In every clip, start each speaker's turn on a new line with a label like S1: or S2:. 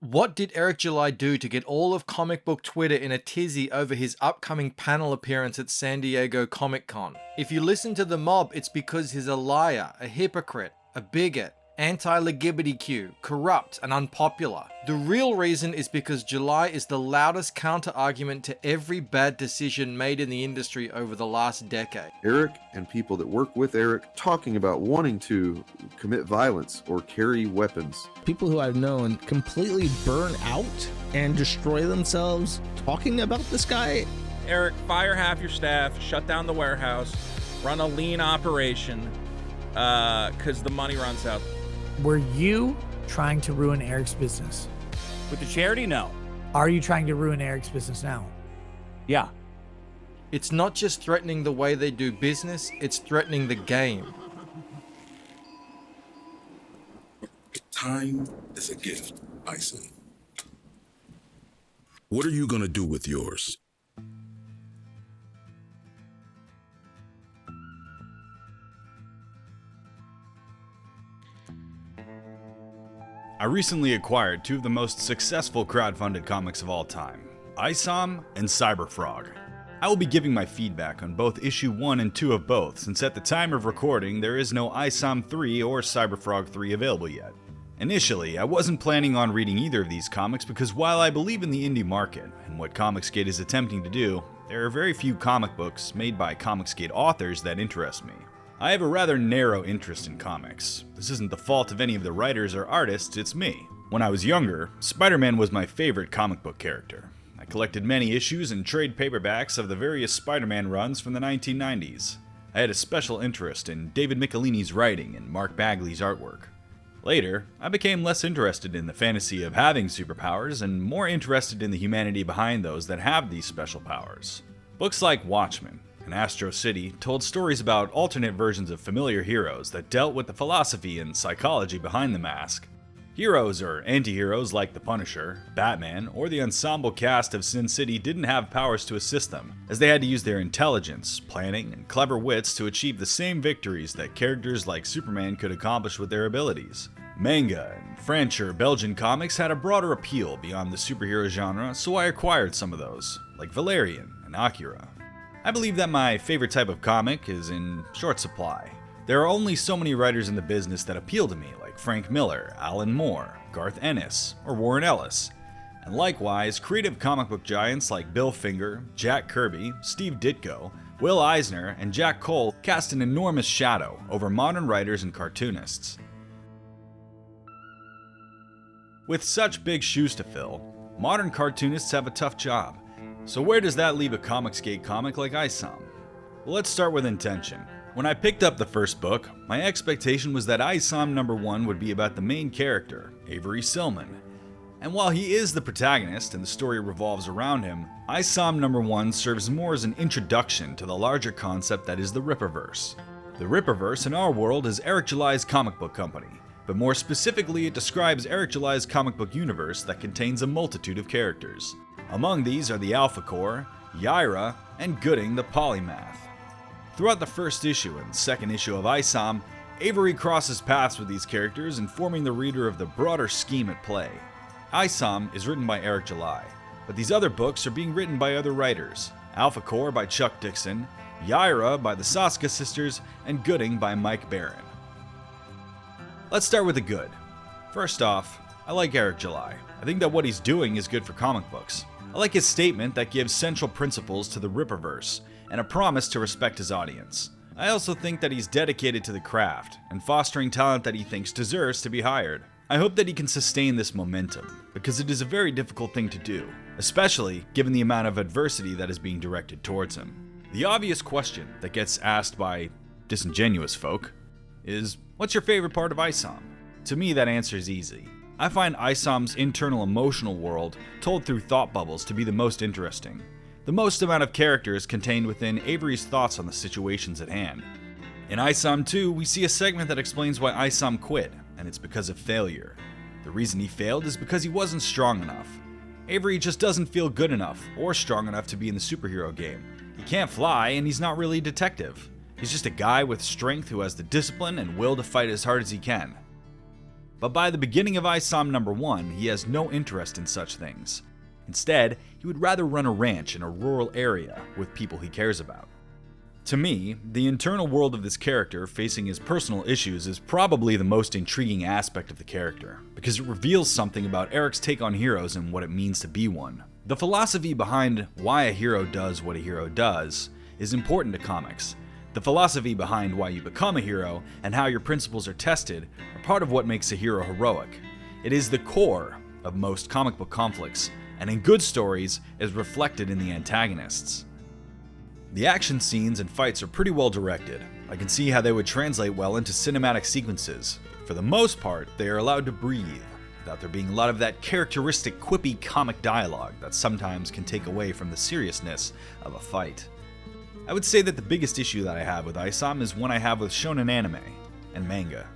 S1: What did Eric July do to get all of comic book Twitter in a tizzy over his upcoming panel appearance at San Diego Comic-Con? If you listen to the mob, it's because he's a liar, a hypocrite, a bigot, anti-LGBTQ, corrupt, and unpopular. The real reason is because July is the loudest counter-argument to every bad decision made in the industry over the last decade.
S2: Eric and people that work with Eric talking about wanting to commit violence or carry weapons.
S3: People who I've known completely burn out and destroy themselves talking about this guy.
S4: Eric, fire half your staff, shut down the warehouse, run a lean operation, because the money runs out.
S5: Were you trying to ruin Eric's business?
S6: With the charity, no.
S5: Are you trying to ruin Eric's business now?
S6: Yeah.
S1: It's not just threatening the way they do business, it's threatening the game.
S7: Time is a gift, ISOM. What are you going to do with yours?
S8: I recently acquired two of the most successful crowdfunded comics of all time, ISOM and Cyberfrog. I will be giving my feedback on both issue 1 and 2 of both, since at the time of recording there is no ISOM 3 or Cyberfrog 3 available yet. Initially, I wasn't planning on reading either of these comics because while I believe in the indie market and what Comicsgate is attempting to do, there are very few comic books made by Comicsgate authors that interest me. I have a rather narrow interest in comics. This isn't the fault of any of the writers or artists, it's me. When I was younger, Spider-Man was my favorite comic book character. I collected many issues and trade paperbacks of the various Spider-Man runs from the 1990s. I had a special interest in David Michelini's writing and Mark Bagley's artwork. Later, I became less interested in the fantasy of having superpowers and more interested in the humanity behind those that have these special powers. Books like Watchmen and Astro City told stories about alternate versions of familiar heroes that dealt with the philosophy and psychology behind the mask. Heroes or anti-heroes like the Punisher, Batman, or the ensemble cast of Sin City didn't have powers to assist them, as they had to use their intelligence, planning, and clever wits to achieve the same victories that characters like Superman could accomplish with their abilities. Manga and French or Belgian comics had a broader appeal beyond the superhero genre, so I acquired some of those, like Valerian and Akira. I believe that my favorite type of comic is in short supply. There are only so many writers in the business that appeal to me, like Frank Miller, Alan Moore, Garth Ennis, or Warren Ellis. And likewise, creative comic book giants like Bill Finger, Jack Kirby, Steve Ditko, Will Eisner, and Jack Cole cast an enormous shadow over modern writers and cartoonists. With such big shoes to fill, modern cartoonists have a tough job. So where does that leave a Comicsgate comic like ISOM? Well, let's start with intention. When I picked up the first book, my expectation was that ISOM number 1 would be about the main character, Avery Silman. And while he is the protagonist and the story revolves around him, ISOM number 1 serves more as an introduction to the larger concept that is the Rippaverse. The Rippaverse in our world is Eric July's comic book company, but more specifically it describes Eric July's comic book universe that contains a multitude of characters. Among these are the Alpha Core, Yaira, and Gooding the Polymath. Throughout the first issue and second issue of ISOM, Avery crosses paths with these characters, informing the reader of the broader scheme at play. ISOM is written by Eric July, but these other books are being written by other writers. Alpha Core by Chuck Dixon, Yaira by the Saska sisters, and Gooding by Mike Barron. Let's start with the good. First off, I like Eric July. I think that what he's doing is good for comic books. I like his statement that gives central principles to the Rippaverse and a promise to respect his audience. I also think that he's dedicated to the craft and fostering talent that he thinks deserves to be hired. I hope that he can sustain this momentum, because it is a very difficult thing to do, especially given the amount of adversity that is being directed towards him. The obvious question that gets asked by disingenuous folk is, what's your favorite part of ISOM? To me, that answer is easy. I find ISOM's internal emotional world, told through thought bubbles, to be the most interesting. The most amount of character is contained within Avery's thoughts on the situations at hand. In ISOM 2, we see a segment that explains why ISOM quit, and it's because of failure. The reason he failed is because he wasn't strong enough. Avery just doesn't feel good enough or strong enough to be in the superhero game. He can't fly, and he's not really a detective. He's just a guy with strength who has the discipline and will to fight as hard as he can. But by the beginning of ISOM number 1, he has no interest in such things. Instead, he would rather run a ranch in a rural area with people he cares about. To me, the internal world of this character facing his personal issues is probably the most intriguing aspect of the character, because it reveals something about Eric's take on heroes and what it means to be one. The philosophy behind why a hero does what a hero does is important to comics. The philosophy behind why you become a hero and how your principles are tested are part of what makes a hero heroic. It is the core of most comic book conflicts, and in good stories is reflected in the antagonists. The action scenes and fights are pretty well directed. I can see how they would translate well into cinematic sequences. For the most part, they are allowed to breathe, without there being a lot of that characteristic quippy comic dialogue that sometimes can take away from the seriousness of a fight. I would say that the biggest issue that I have with ISOM is one I have with shonen anime and manga.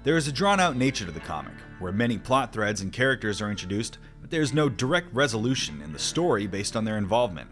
S8: There is a drawn-out nature to the comic, where many plot threads and characters are introduced, but there is no direct resolution in the story based on their involvement.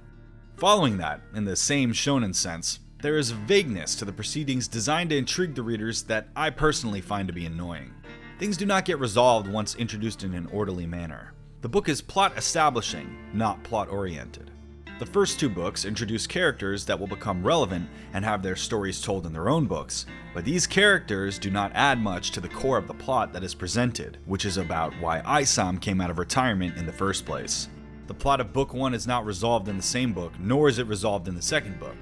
S8: Following that, in the same shonen sense, there is a vagueness to the proceedings designed to intrigue the readers that I personally find to be annoying. Things do not get resolved once introduced in an orderly manner. The book is plot establishing, not plot oriented. The first 2 books introduce characters that will become relevant and have their stories told in their own books, but these characters do not add much to the core of the plot that is presented, which is about why ISOM came out of retirement in the first place. The plot of book 1 is not resolved in the same book, nor is it resolved in the second book.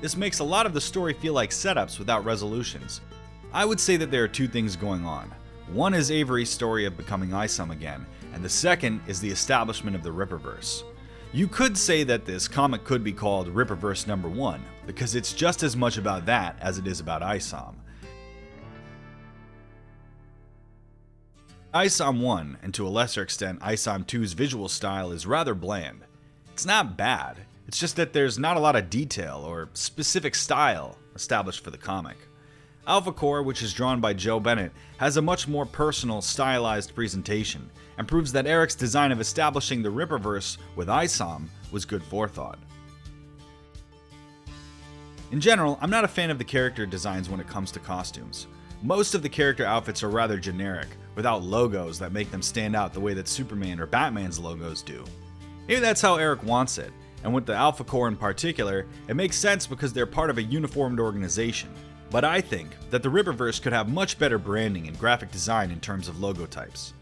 S8: This makes a lot of the story feel like setups without resolutions. I would say that there are 2 things going on. One is Avery's story of becoming ISOM again, and the second is the establishment of the Ripperverse. You could say that this comic could be called Ripperverse number 1, because it's just as much about that as it is about ISOM. ISOM 1, and to a lesser extent ISOM 2's visual style, is rather bland. It's not bad, it's just that there's not a lot of detail or specific style established for the comic. Alpha Core, which is drawn by Joe Bennett, has a much more personal, stylized presentation, and proves that Eric's design of establishing the Ripperverse with ISOM was good forethought. In general, I'm not a fan of the character designs when it comes to costumes. Most of the character outfits are rather generic, without logos that make them stand out the way that Superman or Batman's logos do. Maybe that's how Eric wants it, and with the Alpha Core in particular, it makes sense because they're part of a uniformed organization. But I think that the Ripperverse could have much better branding and graphic design in terms of logo types.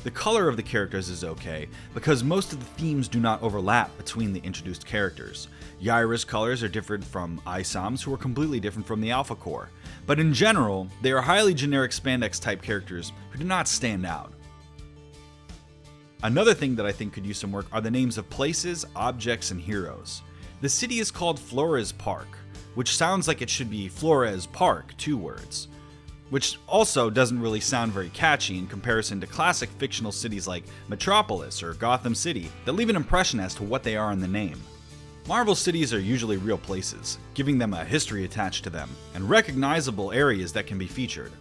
S8: The color of the characters is okay, because most of the themes do not overlap between the introduced characters. Yaira's colors are different from ISOM's, who are completely different from the Alpha Core. But in general, they are highly generic spandex type characters who do not stand out. Another thing that I think could use some work are the names of places, objects, and heroes. The city is called Flores Park, which sounds like it should be Flores Park, 2 words. Which also doesn't really sound very catchy in comparison to classic fictional cities like Metropolis or Gotham City that leave an impression as to what they are in the name. Marvel cities are usually real places, giving them a history attached to them, and recognizable areas that can be featured.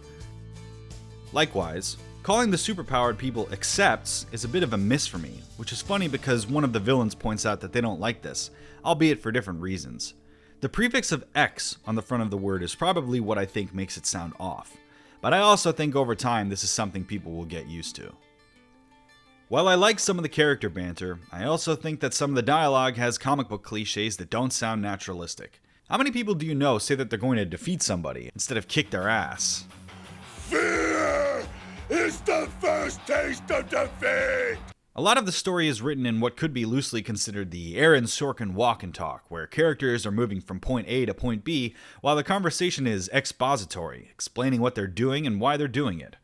S8: Likewise, calling the superpowered people accepts is a bit of a miss for me, which is funny because one of the villains points out that they don't like this, albeit for different reasons. The prefix of X on the front of the word is probably what I think makes it sound off, but I also think over time this is something people will get used to. While I like some of the character banter, I also think that some of the dialogue has comic book cliches that don't sound naturalistic. How many people do you know say that they're going to defeat somebody instead of kick their ass?
S7: Fear is the first taste of defeat!
S8: A lot of the story is written in what could be loosely considered the Aaron Sorkin walk and talk, where characters are moving from point A to point B, while the conversation is expository, explaining what they're doing and why they're doing it.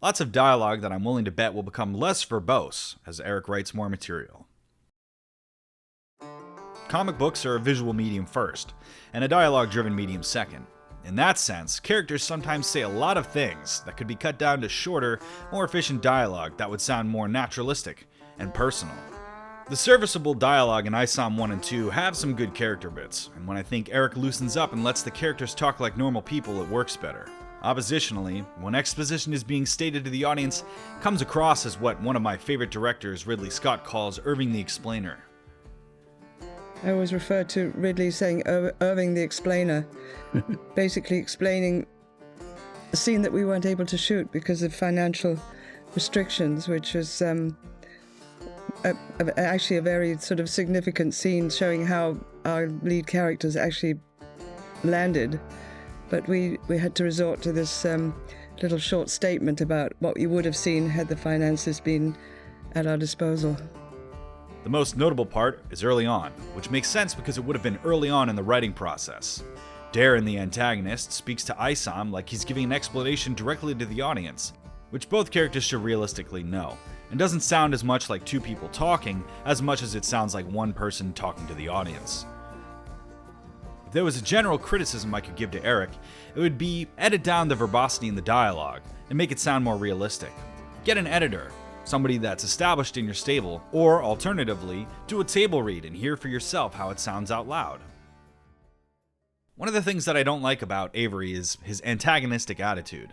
S8: Lots of dialogue that I'm willing to bet will become less verbose as Eric writes more material. Comic books are a visual medium first, and a dialogue-driven medium second. In that sense, characters sometimes say a lot of things that could be cut down to shorter, more efficient dialogue that would sound more naturalistic and personal. The serviceable dialogue in ISOM 1 and 2 have some good character bits, and when I think Eric loosens up and lets the characters talk like normal people, it works better. Oppositionally, when exposition is being stated to the audience, it comes across as what one of my favorite directors, Ridley Scott, calls Irving the Explainer.
S9: I always refer to Ridley saying Irving the Explainer, basically explaining scene that we weren't able to shoot because of financial restrictions, which was actually a very sort of significant scene showing how our lead characters actually landed. But we had to resort to this little short statement about what we would have seen had the finances been at our disposal.
S8: The most notable part is early on, which makes sense because it would have been early on in the writing process. Darren, the antagonist, speaks to ISOM like he's giving an explanation directly to the audience, which both characters should realistically know, and doesn't sound as much like two people talking as much as it sounds like one person talking to the audience. If there was a general criticism I could give to Eric, it would be edit down the verbosity in the dialogue and make it sound more realistic. Get an editor, somebody that's established in your stable, or alternatively, do a table read and hear for yourself how it sounds out loud. One of the things that I don't like about Avery is his antagonistic attitude.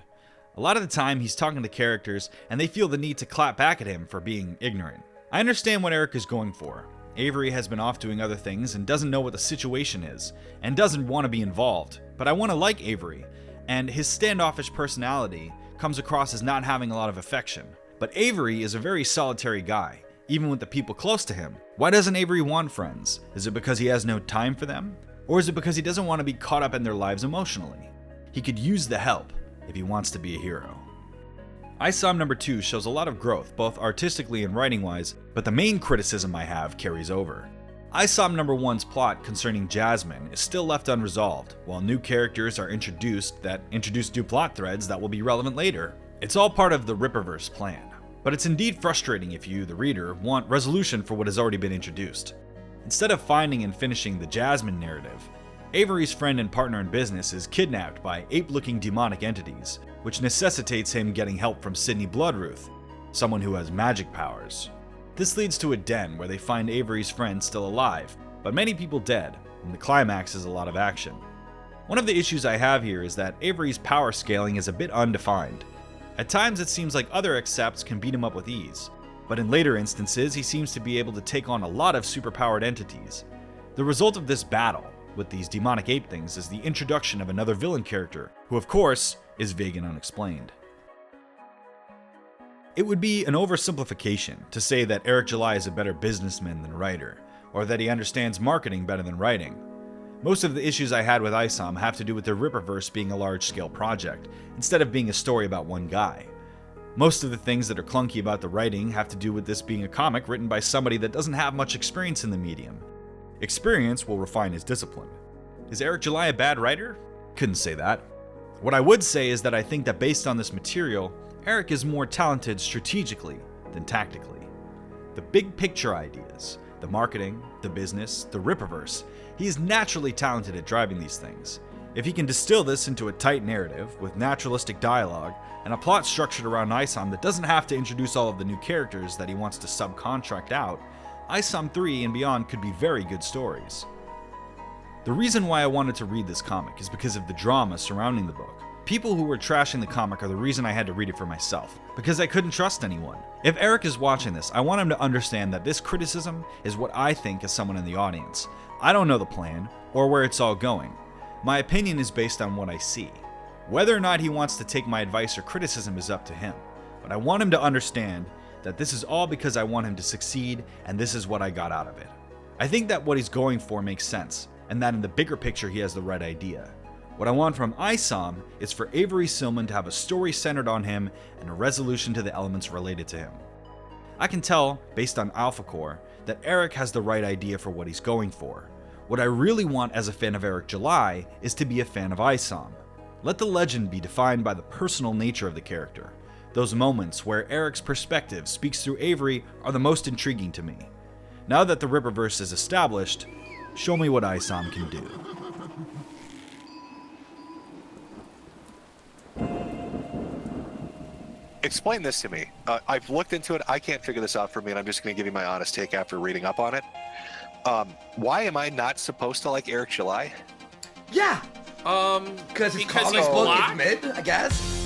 S8: A lot of the time he's talking to characters and they feel the need to clap back at him for being ignorant. I understand what Eric is going for. Avery has been off doing other things and doesn't know what the situation is, and doesn't want to be involved, but I want to like Avery, and his standoffish personality comes across as not having a lot of affection. But Avery is a very solitary guy, even with the people close to him. Why doesn't Avery want friends? Is it because he has no time for them? Or is it because he doesn't want to be caught up in their lives emotionally? He could use the help if he wants to be a hero. ISOM number 2 shows a lot of growth, both artistically and writing-wise, but the main criticism I have carries over. ISOM number 1's plot concerning Jasmine is still left unresolved, while new characters are introduced that introduce new plot threads that will be relevant later. It's all part of the Ripperverse plan. But it's indeed frustrating if you, the reader, want resolution for what has already been introduced. Instead of finding and finishing the Jasmine narrative, Avery's friend and partner in business is kidnapped by ape-looking demonic entities, which necessitates him getting help from Sydney Bloodruth, someone who has magic powers. This leads to a den where they find Avery's friend still alive, but many people dead, and the climax is a lot of action. One of the issues I have here is that Avery's power scaling is a bit undefined. At times it seems like other accepts can beat him up with ease, but in later instances he seems to be able to take on a lot of superpowered entities. The result of this battle with these demonic ape things is the introduction of another villain character, who of course is vague and unexplained. It would be an oversimplification to say that Eric July is a better businessman than writer, or that he understands marketing better than writing. Most of the issues I had with ISOM have to do with the Ripperverse being a large-scale project, instead of being a story about one guy. Most of the things that are clunky about the writing have to do with this being a comic written by somebody that doesn't have much experience in the medium. Experience will refine his discipline. Is Eric July a bad writer? Couldn't say that. What I would say is that I think that based on this material, Eric is more talented strategically than tactically. The big picture ideas, the marketing, the business, the Ripperverse, he is naturally talented at driving these things. If he can distill this into a tight narrative with naturalistic dialogue and a plot structured around ISOM that doesn't have to introduce all of the new characters that he wants to subcontract out, ISOM 3 and beyond could be very good stories. The reason why I wanted to read this comic is because of the drama surrounding the book. People who were trashing the comic are the reason I had to read it for myself, because I couldn't trust anyone. If Eric is watching this, I want him to understand that this criticism is what I think as someone in the audience. I don't know the plan, or where it's all going. My opinion is based on what I see. Whether or not he wants to take my advice or criticism is up to him, but I want him to understand that this is all because I want him to succeed, and this is what I got out of it. I think that what he's going for makes sense, and that in the bigger picture he has the right idea. What I want from ISOM is for Avery Silman to have a story centered on him and a resolution to the elements related to him. I can tell, based on Alpha Core, that Eric has the right idea for what he's going for. What I really want as a fan of Eric July is to be a fan of ISOM. Let the legend be defined by the personal nature of the character. Those moments where Eric's perspective speaks through Avery are the most intriguing to me. Now that the Ripperverse is established, show me what ISOM can do.
S10: Explain this to me. I've looked into it. I can't figure this out for me, and I'm just going to give you my honest take after reading up on it. Why am I not supposed to like Eric July?
S11: Yeah. Because his comic book is mid, I guess.